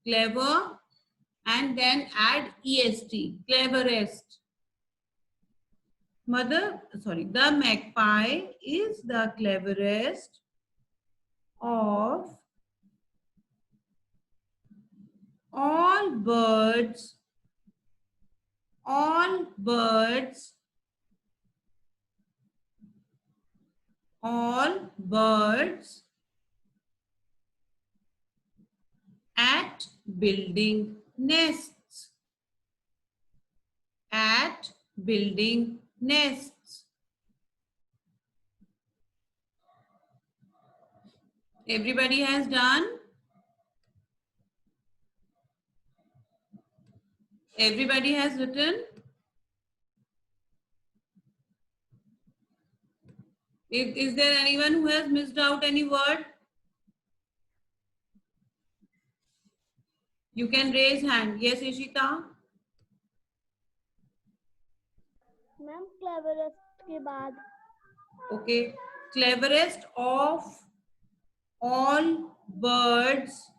clever, and then add est, cleverest. The magpie is the cleverest of all birds, all birds, all birds at building nests, at building nests. Everybody has done? Everybody has written? Is there anyone who has missed out any word? You can raise hand. Yes, Ishita? Ma'am cleverest के बाद Okay. Cleverest of all birds.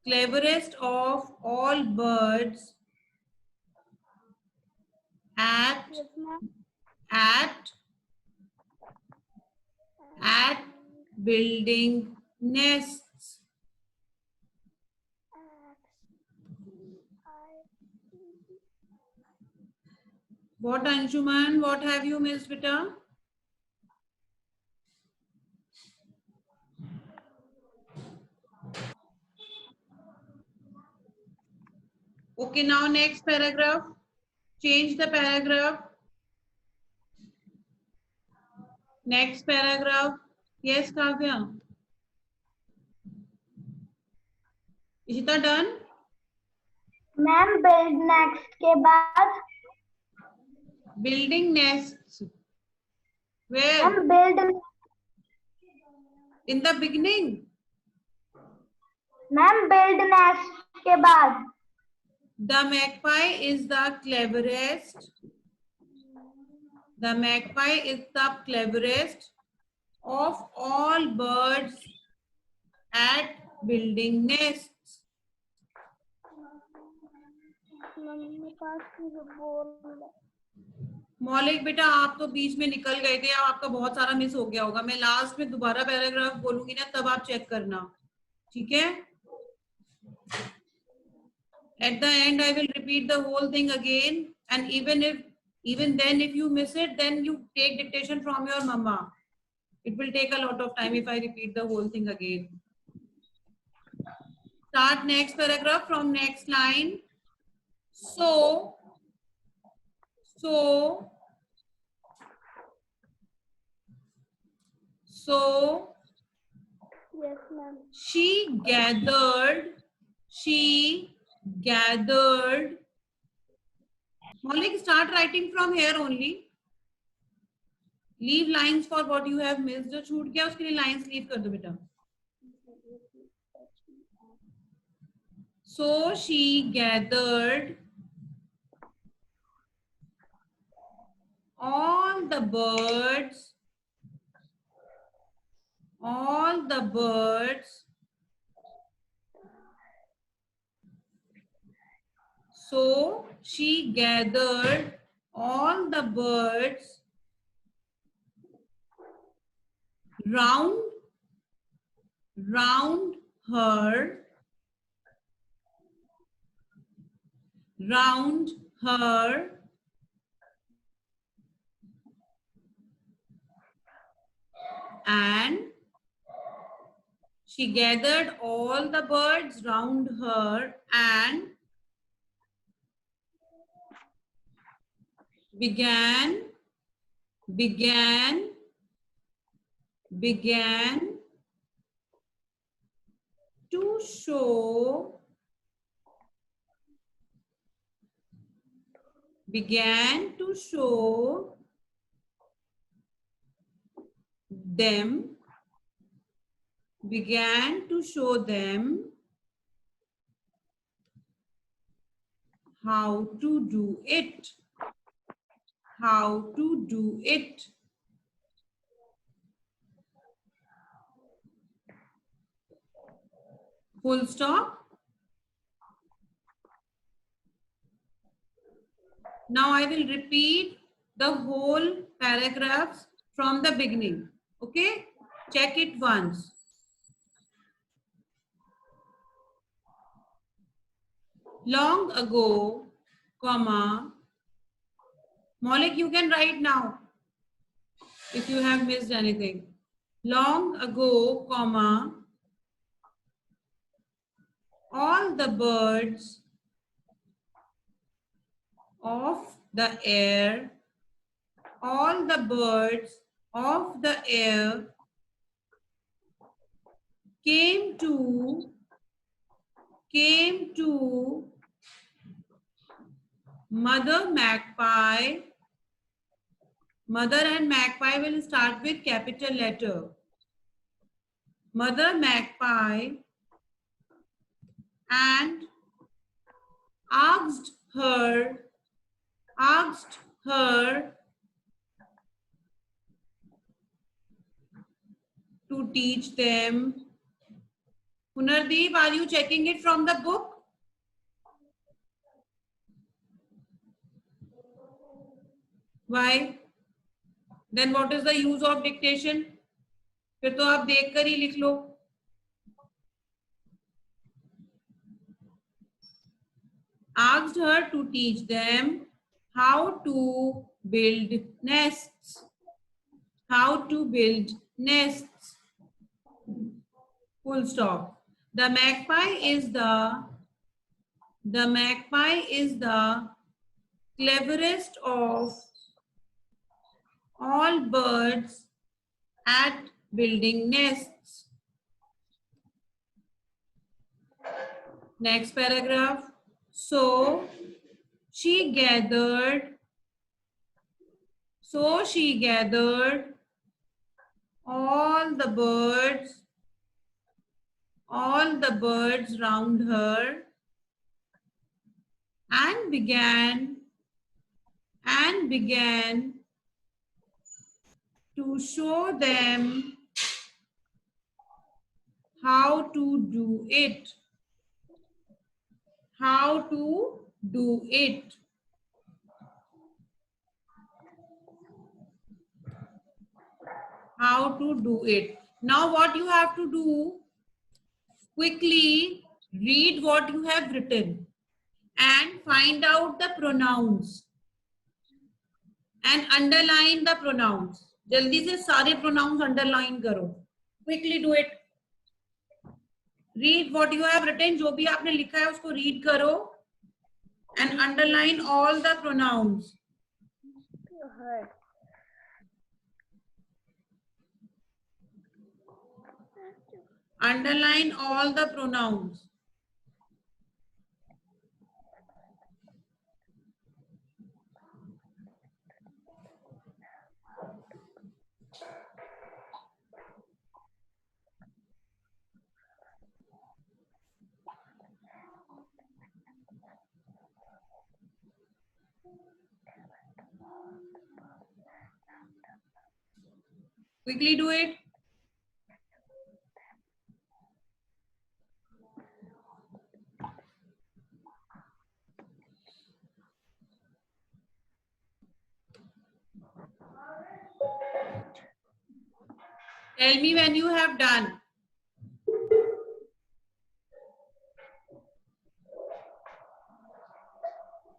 Cleverest of all birds at yes ma'am at building nests. What, Anshuman? What have you missed, beta? Okay, now next paragraph. Change the paragraph. Next paragraph. Yes, Kavya. Ishita done? Ma'am build next के बाद Building nests. Where? Ma'am build In the beginning. Ma'am build next के बाद The magpie is the cleverest. The magpie is the cleverest of all birds at building nests. मौलिक बेटा आप तो बीच में निकल गए थे, आपका बहुत सारा मिस हो गया होगा. मैं लास्ट में दोबारा पैराग्राफ बोलूंगी ना, तब आप चेक करना, ठीक है? At the end I will repeat the whole thing again, and even then if you miss it, then you take dictation from your mama. It will take a lot of time if I repeat the whole thing again. Start next paragraph from next line. So yes ma'am she gathered. Maulik, start writing from here only. Leave lines for what you have missed. जो छूट गया उसके लिए lines leave कर दो बेटा. So she gathered all the birds so she gathered all the birds round her and she gathered all the birds round her and began to show them how to do it. Full stop. Now I will repeat the whole paragraphs from the beginning. Okay? Check it once. Long ago, comma. Maulik, you can write now if you have missed anything. Long ago, comma. All the birds of the air, all the birds of the air came to Mother Magpie. Mother and magpie will start with capital letter. Mother Magpie and asked her to teach them. Punardeep, are you checking it from the book? Why? Then what is the use of dictation? फिर तो आप देख कर ही लिख लो. Asked her to teach them how to build nests. How to build nests. Full stop. The magpie is the cleverest of all birds at building nests. Next paragraph. So she gathered all the birds round her and began to show them how to do it. How to do it. How to do it. Now what you have to do, quickly read what you have written and find out the pronouns and underline the pronouns. जल्दी से सारे pronouns underline करो. Quickly do it. Read what you have written. जो भी आपने लिखा है उसको read करो and underline all the pronouns. Underline all the pronouns. Quickly do it. Tell me when you have done.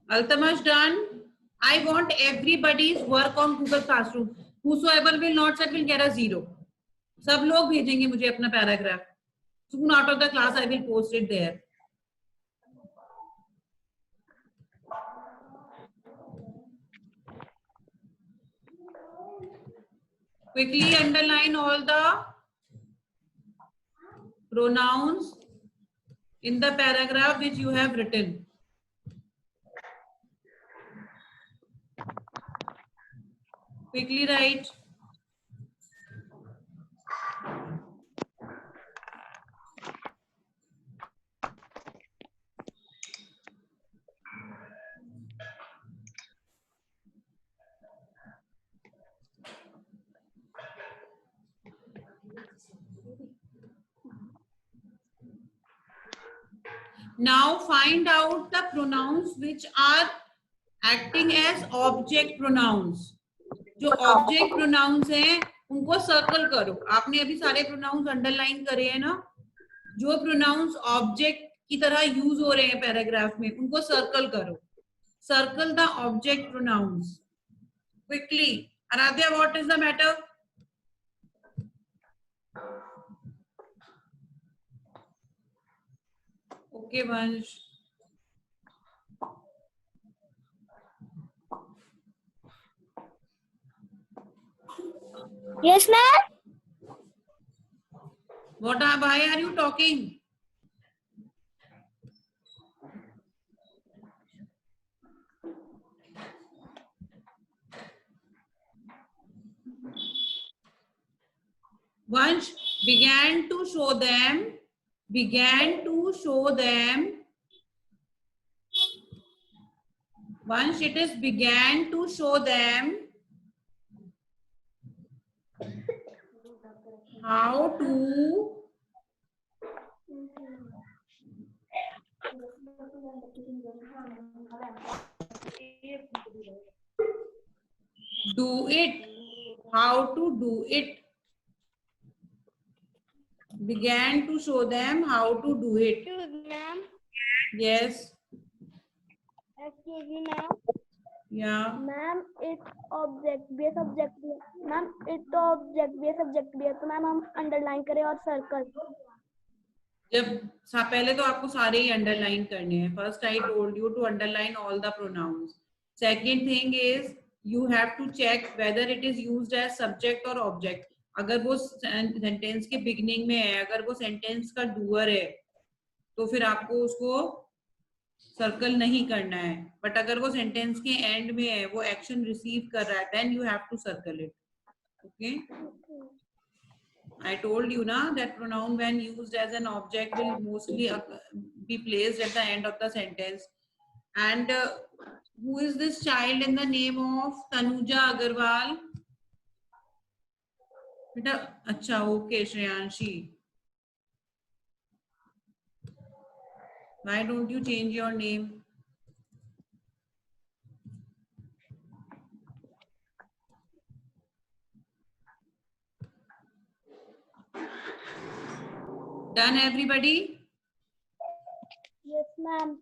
Altamash done. I want everybody's work on Google Classroom. Whosoever will not set will get a 0. सब लोग भेजेंगे मुझे अपना paragraph. Soon out of the class I will post it there. Quickly underline all the pronouns in the paragraph which you have written. Quickly write. Now find out the pronouns which are acting as object pronouns. जो object pronounce हैं उनको circle करो. आपने अभी सारे pronounce underline करे हैं ना. जो प्रोनाउंस ऑब्जेक्ट की तरह यूज हो रहे हैं पैराग्राफ में उनको सर्कल करो. Circle the object pronouns quickly. Aaradhya, what is the matter? Okay Vansh. Yes, ma'am. Why are you talking? Vansh began to show them. Vansh, it is began to show them how to do it. How to do it. Began to show them how to do it. Ma'am. Yes. Excuse me, ma'am. Yeah. Ma'am it object भी है subject भी है. Ma'am it तो object भी है subject भी है, तो मैम हम अंडरलाइन करें और सर्कल. पहले तो आपको सारे ही अंडरलाइन करने हैं. First I told you to underline all the pronouns. Second thing is you have to check whether it is used as subject और ऑब्जेक्ट. अगर वो सेंटेंस के बिगिनिंग में है, अगर वो सेंटेंस का डूअर है, तो फिर आपको उसको सर्कल नहीं करना है. बट अगर वो सेंटेंस के एंड में है, वो एक्शन रिसीव कर रहा है, then you have to circle it. Okay. I told you na that pronoun when used as an object will mostly be placed at the end of the sentence. And who is this child in the name of Tanuja Agarwal? Beta, acha, okay, Shreyanshi. Why don't you change your name? Done, everybody? Yes, ma'am.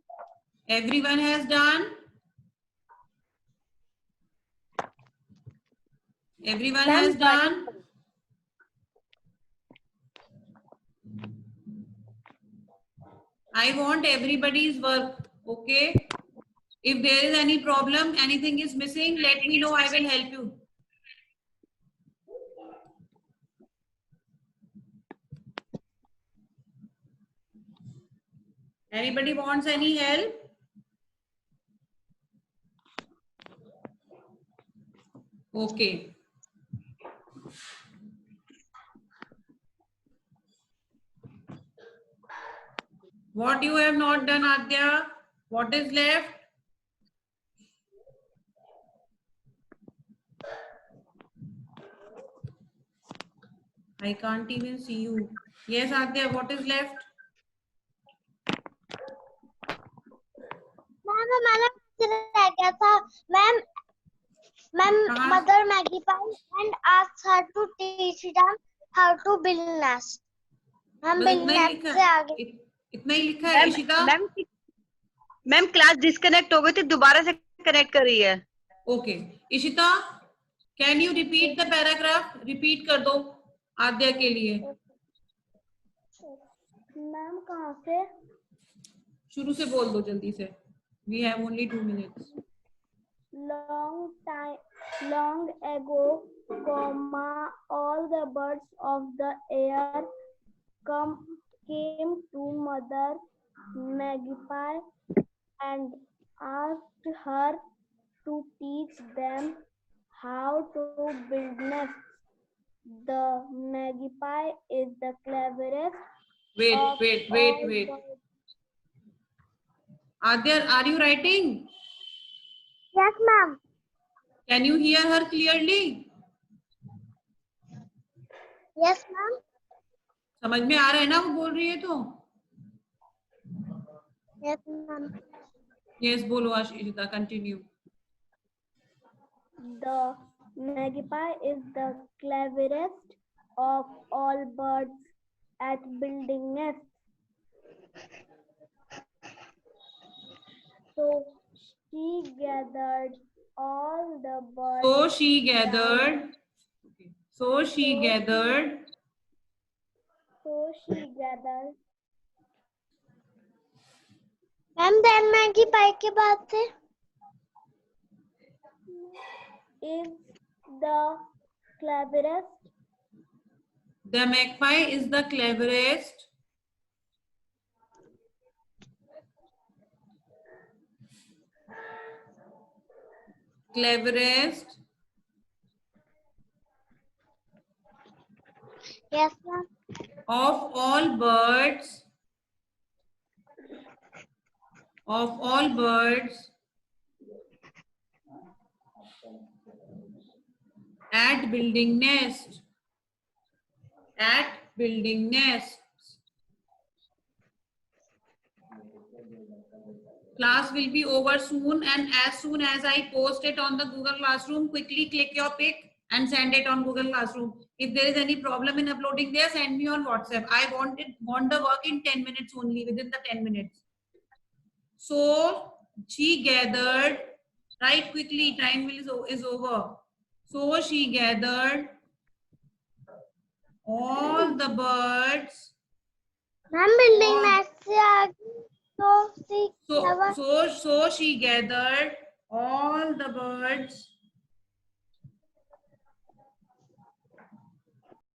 Everyone has done? Everyone has done? I want everybody's work, okay? If there is any problem, anything is missing, let me know, I will help you. Anybody wants any help? Okay. What you have not done, Adya? What is left? I can't even see you. Yes, Adya, what is left? Ma'am हमारा रह गया था. Ma'am mother Magpie and asked her to teach them how to build nest. हम build nest से आगे. इतना ही लिखा है. इशिता? मैम क्लास डिस्कनेक्ट हो गई थी, दोबारा से कनेक्ट कर रही है. Okay. Ishita, can you repeat the paragraph? Repeat कर दो आद्या के लिए. मैम कहाँ से? शुरू से बोल दो जल्दी से. We have only 2 minutes. Long ago, all the birds of the air came to Mother Magpie and asked her to teach them how to build nests. The magpie is the cleverest. Wait. Adya, are you writing? Yes, ma'am. Can you hear her clearly? Yes, ma'am. समझ में आ रहा है ना वो बोल रही है तो? Yes, ma'am. Yes, bolo Ashita, continue. The magpie is the cleverest of all birds at building nests. So she gathered all the birds. So she gathered. around- So she gathered. So she gathered ma'am then Maggi pie के बाद से is the cleverest. The magpie is the cleverest. Cleverest Yes, ma'am. of all birds. Of all birds. At building nest. At building nests. Class will be over soon, and as soon as I post it on the Google Classroom, quickly click your pic and send it on Google Classroom. If there is any problem in uploading there, send me on WhatsApp. I want the work in 10 minutes only, within the 10 minutes. So she gathered, write quickly, time is over. So she gathered all the birds. Ma'am building और- next से आगे तो 6 7 So she gathered all the birds